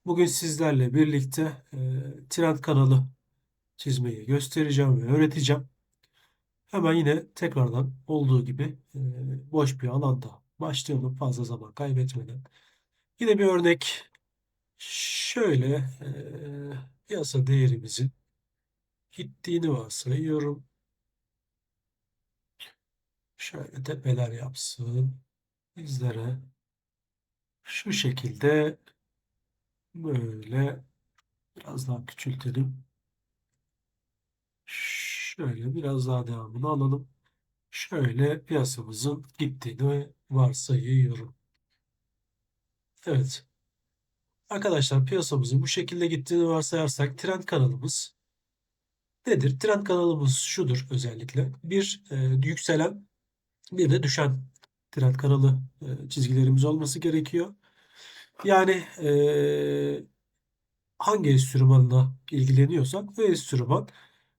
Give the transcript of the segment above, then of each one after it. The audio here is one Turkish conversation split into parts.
Bugün sizlerle birlikte trend kanalı çizmeyi göstereceğim ve öğreteceğim. Hemen yine tekrardan olduğu gibi boş bir alanda başlayalım fazla zaman kaybetmeden. Yine bir örnek şöyle piyasa değerimizin gittiğini varsayıyorum. Şöyle tepeler yapsın. Bizlere şu şekilde böyle biraz daha küçültelim. Şöyle biraz daha devamını alalım. Şöyle piyasamızın gittiğini varsayıyorum. Evet. Arkadaşlar piyasamızın bu şekilde gittiğini varsayarsak trend kanalımız nedir? Trend kanalımız şudur özellikle. Bir yükselen bir de düşen trend kanalı çizgilerimiz olması gerekiyor. Yani hangi enstrümanla ilgileniyorsak o enstrüman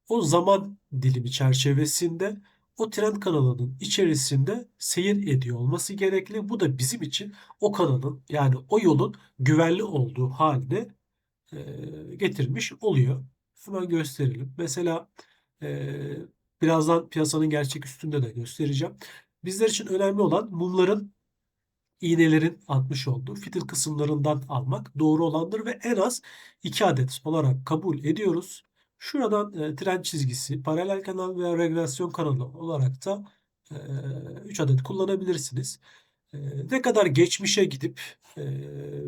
o zaman dilimi çerçevesinde o trend kanalının içerisinde seyir ediyor olması gerekli. Bu da bizim için o kanalın yani o yolun güvenli olduğu haline getirmiş oluyor. Hemen gösterelim. Mesela e, birazdan piyasanın gerçek üstünde de göstereceğim. Bizler için önemli olan mumların iğnelerin atmış olduğu fitil kısımlarından almak doğru olandır ve en az 2 adet olarak kabul ediyoruz. Şuradan tren çizgisi, paralel kanal veya regülasyon kanalı olarak da 3 adet kullanabilirsiniz. Ne kadar geçmişe gidip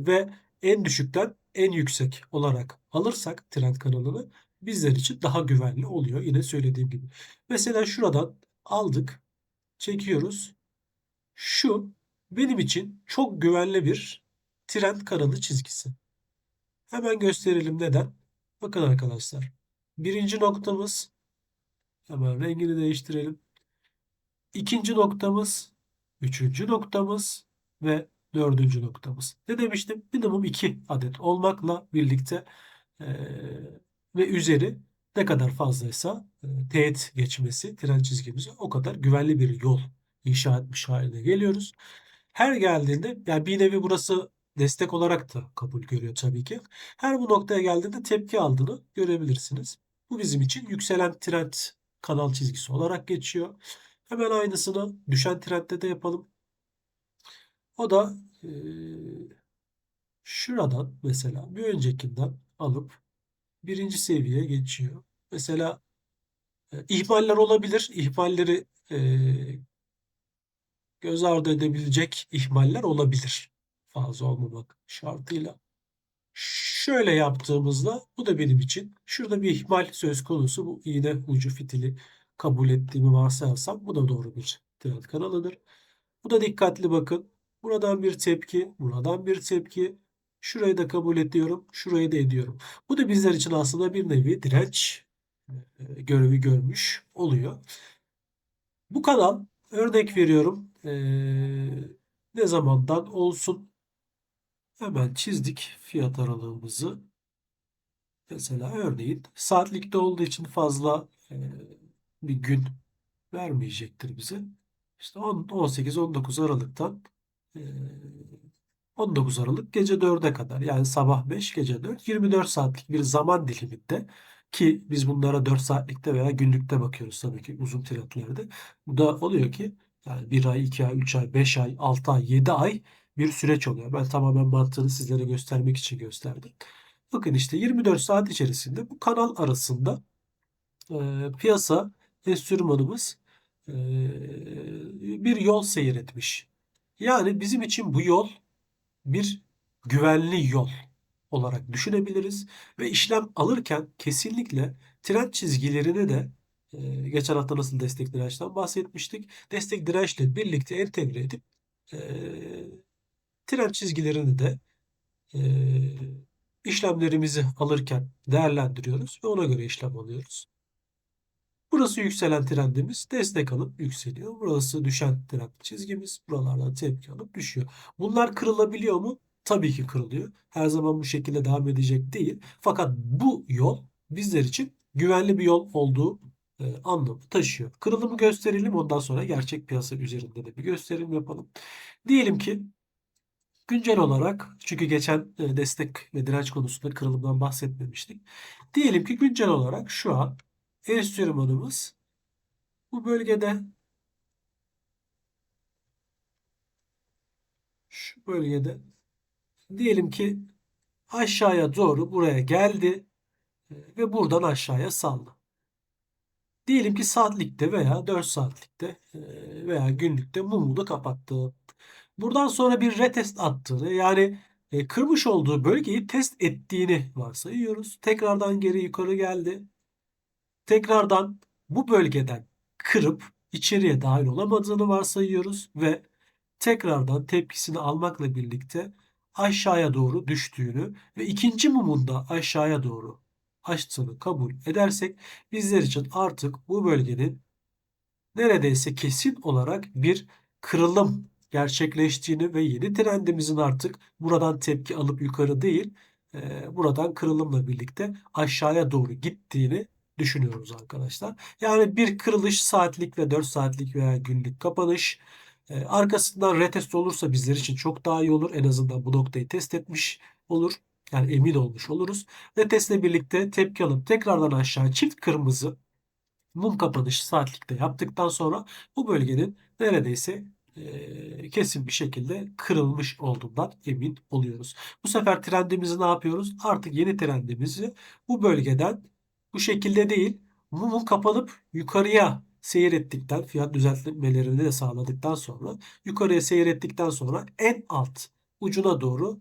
ve en düşükten en yüksek olarak alırsak trend kanalını bizler için daha güvenli oluyor. Yine söylediğim gibi. Mesela şuradan aldık, çekiyoruz. Şu benim için çok güvenli bir trend kanalı çizgisi. Hemen gösterelim neden. Bakın arkadaşlar. Birinci noktamız, hemen rengini değiştirelim. İkinci noktamız, üçüncü noktamız ve dördüncü noktamız. Ne demiştim? Minimum 2 adet olmakla birlikte ve üzeri ne kadar fazlaysa teğet geçmesi tren çizgimizi o kadar güvenli bir yol inşa etmiş haline geliyoruz. Her geldiğinde yani bir nevi burası destek olarak da kabul görüyor tabii ki. Her bu noktaya geldiğinde tepki aldığını görebilirsiniz. Bu bizim için yükselen trend kanal çizgisi olarak geçiyor. Hemen aynısını düşen trendde de yapalım. O da şuradan mesela bir öncekinden alıp birinci seviyeye geçiyor. Mesela ihmaller olabilir. İhmalleri göz ardı edebilecek ihmaller olabilir. Fazla olmamak şartıyla. Şöyle yaptığımızda bu da benim için şurada bir ihmal söz konusu. Bu iğne ucu fitili kabul ettiğimi varsayarsam bu da doğru bir trend kanalıdır. Bu da dikkatli bakın. Buradan bir tepki, buradan bir tepki. Şurayı da kabul ediyorum, şurayı da ediyorum. Bu da bizler için aslında bir nevi direnç görevi görmüş oluyor. Bu kanal örnek veriyorum ne zamandan olsun hemen çizdik fiyat aralığımızı. Mesela örneğin saatlikte olduğu için fazla bir gün vermeyecektir bize. İşte 18-19 Aralık'tan e, 19 Aralık gece 4'e kadar yani sabah 5 gece 4 24 saatlik bir zaman diliminde ki biz bunlara 4 saatlikte veya günlükte bakıyoruz tabii ki uzun trendlerde. Bu da oluyor ki yani 1 ay, 2 ay, 3 ay, 5 ay, 6 ay, 7 ay bir süreç oluyor. Ben tamamen mantığını sizlere göstermek için gösterdim. Bakın işte 24 saat içerisinde bu kanal arasında piyasa enstrümanımız e, bir yol seyretmiş. Yani bizim için bu yol bir güvenli yol olarak düşünebiliriz ve işlem alırken kesinlikle trend çizgilerini de geçen hafta nasıl destek dirençten bahsetmiştik. Destek dirençle birlikte entegre edip e, trend çizgilerini de e, işlemlerimizi alırken değerlendiriyoruz ve ona göre işlem alıyoruz. Burası yükselen trendimiz destek alıp yükseliyor. Burası düşen trend çizgimiz. Buralardan tepki alıp düşüyor. Bunlar kırılabiliyor mu? Tabii ki kırılıyor. Her zaman bu şekilde devam edecek değil. Fakat bu yol bizler için güvenli bir yol olduğu anlamı taşıyor. Kırılımı gösterelim ondan sonra gerçek piyasa üzerinde de bir gösterim yapalım. Diyelim ki Güncel olarak çünkü geçen destek ve direnç konusunda kırılımdan bahsetmemiştik. Diyelim ki güncel olarak şu an enstrümanımız bu bölgede, şu bölgede diyelim ki aşağıya doğru buraya geldi ve buradan aşağıya saldı. Diyelim ki saatlikte veya 4 saatlikte veya günlükte mumumu kapattı. Buradan sonra bir retest attığını yani kırmış olduğu bölgeyi test ettiğini varsayıyoruz. Tekrardan geri yukarı geldi. Tekrardan bu bölgeden kırıp içeriye dahil olamadığını varsayıyoruz ve tekrardan tepkisini almakla birlikte aşağıya doğru düştüğünü ve ikinci mumun da aşağıya doğru açtığını kabul edersek bizler için artık bu bölgenin neredeyse kesin olarak bir kırılım gerçekleştiğini ve yeni trendimizin artık buradan tepki alıp yukarı değil, buradan kırılımla birlikte aşağıya doğru gittiğini düşünüyoruz arkadaşlar. Yani bir kırılış saatlik ve 4 saatlik veya günlük kapanış. Arkasından retest olursa bizler için çok daha iyi olur. En azından bu noktayı test etmiş olur. Yani emin olmuş oluruz. Retestle birlikte tepki alıp tekrardan aşağı çift kırmızı mum kapanışı saatlikte yaptıktan sonra bu bölgenin neredeyse kesin bir şekilde kırılmış olduğundan emin oluyoruz. Bu sefer trendimizi ne yapıyoruz? Artık yeni trendimizi bu bölgeden bu şekilde değil, mumun kapanıp yukarıya seyrettikten, fiyat düzeltmelerini de sağladıktan sonra yukarıya seyrettikten sonra en alt ucuna doğru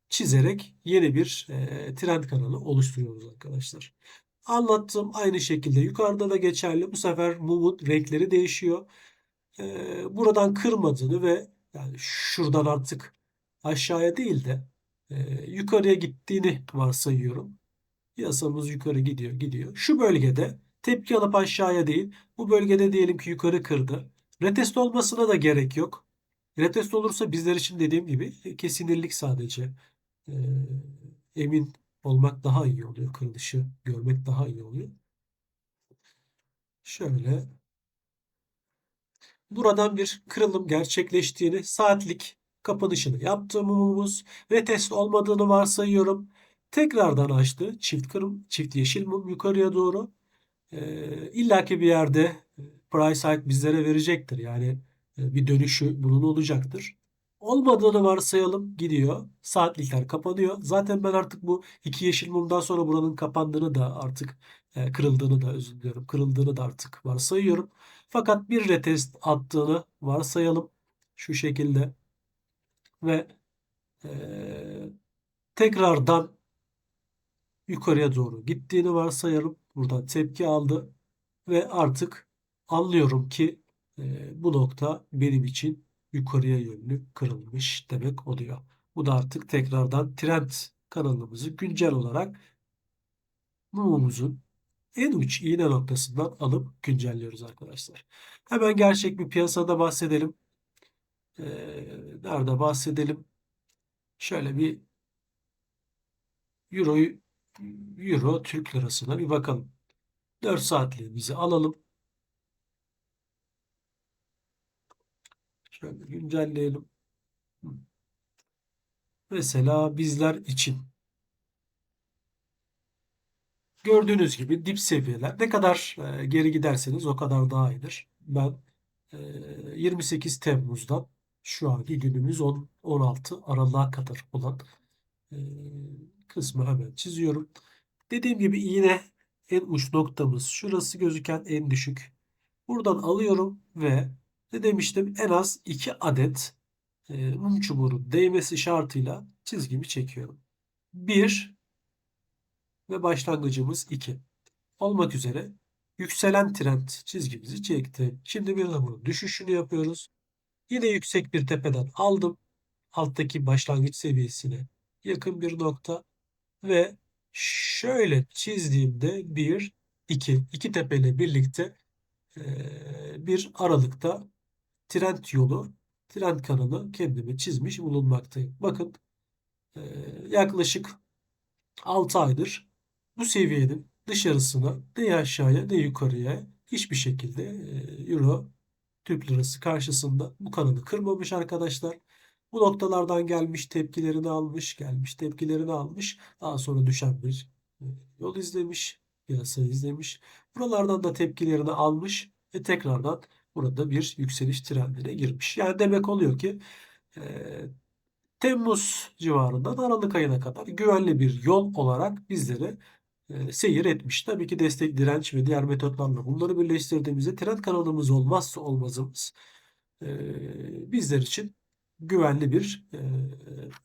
çizerek yeni bir trend kanalı oluşturuyoruz arkadaşlar. Anlattığım aynı şekilde yukarıda da geçerli. Bu sefer mumun renkleri değişiyor. Buradan kırmadığını ve yani şuradan artık aşağıya değil de yukarıya gittiğini varsayıyorum. Piyasamız yukarı gidiyor, gidiyor. Şu bölgede tepki alıp aşağıya değil, bu bölgede diyelim ki yukarı kırdı. Retest olmasına da gerek yok. Retest olursa bizler için dediğim gibi kesinirlik sadece e, emin olmak daha iyi oluyor. Kırılışı görmek daha iyi oluyor. Şöyle buradan bir kırılım gerçekleştiğini, saatlik kapanışını yaptığımız ve test olmadığını varsayıyorum. Tekrardan açtı. Çift kırım, çift yeşil mum yukarıya doğru. İllaki bir yerde price hike bizlere verecektir. Yani bir dönüşü bunun olacaktır. Olmadığını varsayalım gidiyor. Saatlikler kapanıyor. Zaten ben artık bu iki yeşil mumdan sonra buranın kapandığını da artık kırıldığını da özür diliyorum. Kırıldığını da artık varsayıyorum. Fakat bir retest attığını varsayalım. Şu şekilde ve tekrardan yukarıya doğru gittiğini varsayalım. Buradan tepki aldı ve artık anlıyorum ki bu nokta benim için yukarıya yönlü kırılmış demek oluyor. Bu da artık tekrardan trend kanalımızı güncel olarak mumumuzun en uç iğne noktasından alıp güncelliyoruz arkadaşlar. Hemen gerçek bir piyasada bahsedelim. E, Nerede bahsedelim? Şöyle bir Euro'yu Euro Türk lirasına bir bakalım. 4 saatliğimizi alalım. Şöyle güncelleyelim. Mesela bizler için gördüğünüz gibi dip seviyeler ne kadar geri giderseniz o kadar daha iyidir. Ben e, 28 Temmuz'dan şu anki günümüz 16 Aralık'a kadar olan e, kısmı hemen çiziyorum. Dediğim gibi yine en uç noktamız şurası gözüken en düşük. Buradan alıyorum ve ne demiştim en az 2 adet mum çubuğunun değmesi şartıyla çizgimi çekiyorum. 1 ve başlangıcımız 2 olmak üzere yükselen trend çizgimizi çekti. Şimdi bir de bunun düşüşünü yapıyoruz. Yine yüksek bir tepeden aldım. Alttaki başlangıç seviyesine yakın bir nokta ve şöyle çizdiğimde bir, iki tepeyle birlikte bir aralıkta trend yolu, trend kanalı kendime çizmiş bulunmaktayım. Bakın yaklaşık 6 aydır bu seviyenin dışarısına ne aşağıya ne yukarıya hiçbir şekilde Euro Türk lirası karşısında bu kanalı kırmamış arkadaşlar. Bu noktalardan gelmiş tepkilerini almış, gelmiş tepkilerini almış. Daha sonra düşen bir yol izlemiş, piyasa izlemiş. Buralardan da tepkilerini almış ve tekrardan burada bir yükseliş trendine girmiş. Yani demek oluyor ki e, Temmuz civarından Aralık ayına kadar güvenli bir yol olarak bizlere seyir etmiş. Tabii ki destek, direnç ve diğer metotlarla bunları birleştirdiğimizde trend kanalımız olmazsa olmazımız bizler için güvenli bir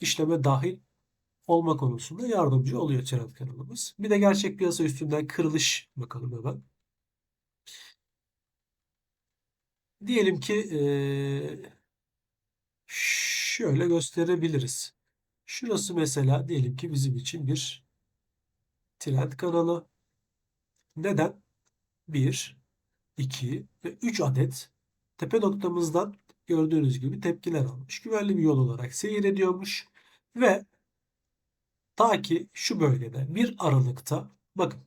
işleme dahil olma konusunda yardımcı oluyor trend kanalımız. Bir de gerçek piyasa üstünden kırılış bakalım hemen. Diyelim ki şöyle gösterebiliriz. Şurası mesela diyelim ki bizim için bir trend kanalı. Neden? Bir, 2 ve 3 adet tepe noktamızdan gördüğünüz gibi tepkiler almış. Güvenli bir yol olarak seyir ediyormuş. Ve ta ki şu bölgede 1 Aralık'ta bakın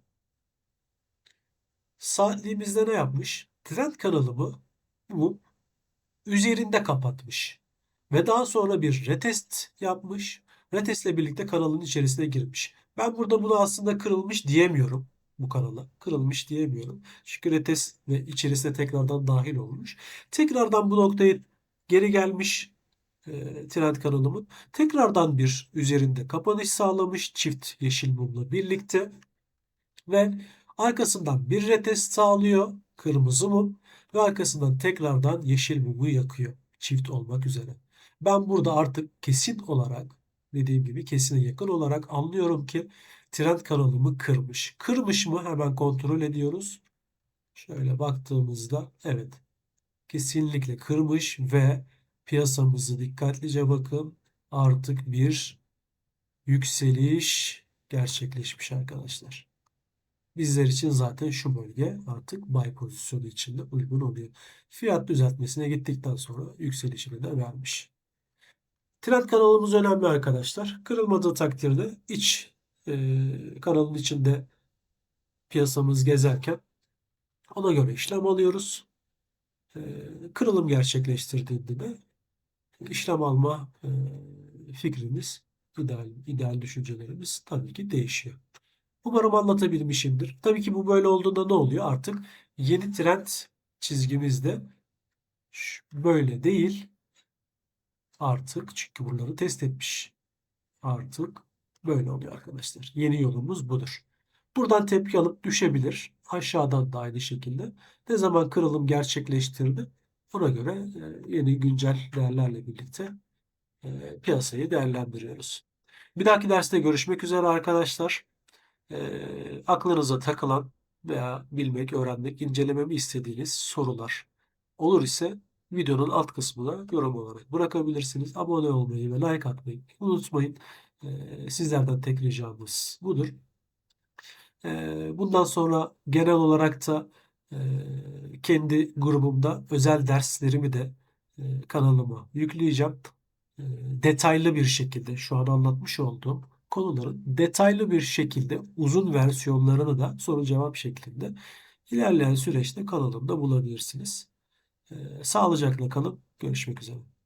saatliğimizde ne yapmış? Trend kanalımı bu üzerinde kapatmış. Ve daha sonra bir retest yapmış. Retestle birlikte kanalın içerisine girmiş. Ben burada bunu aslında kırılmış diyemiyorum. Bu kanala. Kırılmış diyemiyorum. Çünkü retest ve içerisine tekrardan dahil olmuş. Tekrardan bu noktaya geri gelmiş trend kanalımın. Tekrardan bir üzerinde kapanış sağlamış çift yeşil mumla birlikte. Ve arkasından bir retest sağlıyor kırmızı mum ve arkasından tekrardan yeşil mumu yakıyor çift olmak üzere. Ben burada artık kesin olarak dediğim gibi kesine yakın olarak anlıyorum ki trend kanalımı kırmış. Kırmış mı hemen kontrol ediyoruz. Şöyle baktığımızda evet kesinlikle kırmış ve piyasamızı dikkatlice bakın artık bir yükseliş gerçekleşmiş arkadaşlar. Bizler için zaten şu bölge artık buy pozisyonu içinde uygun oluyor. Fiyat düzeltmesine gittikten sonra yükselişini de vermiş. Trend kanalımız önemli arkadaşlar. Kırılmadığı takdirde iç kanalın içinde piyasamız gezerken ona göre işlem alıyoruz. Kırılım gerçekleştirdiğinde de işlem alma fikrimiz, ideal düşüncelerimiz tabii ki değişiyor. Umarım anlatabilmişimdir. Tabii ki bu böyle olduğunda ne oluyor? Artık yeni trend çizgimizde böyle değil. Artık çünkü buraları test etmiş. Artık böyle oluyor arkadaşlar. Yeni yolumuz budur. Buradan tepki alıp düşebilir. Aşağıdan da aynı şekilde. Ne zaman kırılım gerçekleştirdi? Ona göre yeni güncel değerlerle birlikte piyasayı değerlendiriyoruz. Bir dahaki derste görüşmek üzere arkadaşlar. Aklınıza takılan veya bilmek, öğrenmek, incelememi istediğiniz sorular olur ise videonun alt kısmına yorum olarak bırakabilirsiniz. Abone olmayı ve like atmayı unutmayın. Sizlerden tek ricamız budur. Bundan sonra genel olarak da kendi grubumda özel derslerimi de kanalıma yükleyeceğim. Detaylı bir şekilde şu an anlatmış olduğum konuların detaylı bir şekilde uzun versiyonlarını da soru cevap şeklinde ilerleyen süreçte kanalımda bulabilirsiniz. Sağlıcakla kalın. Görüşmek üzere.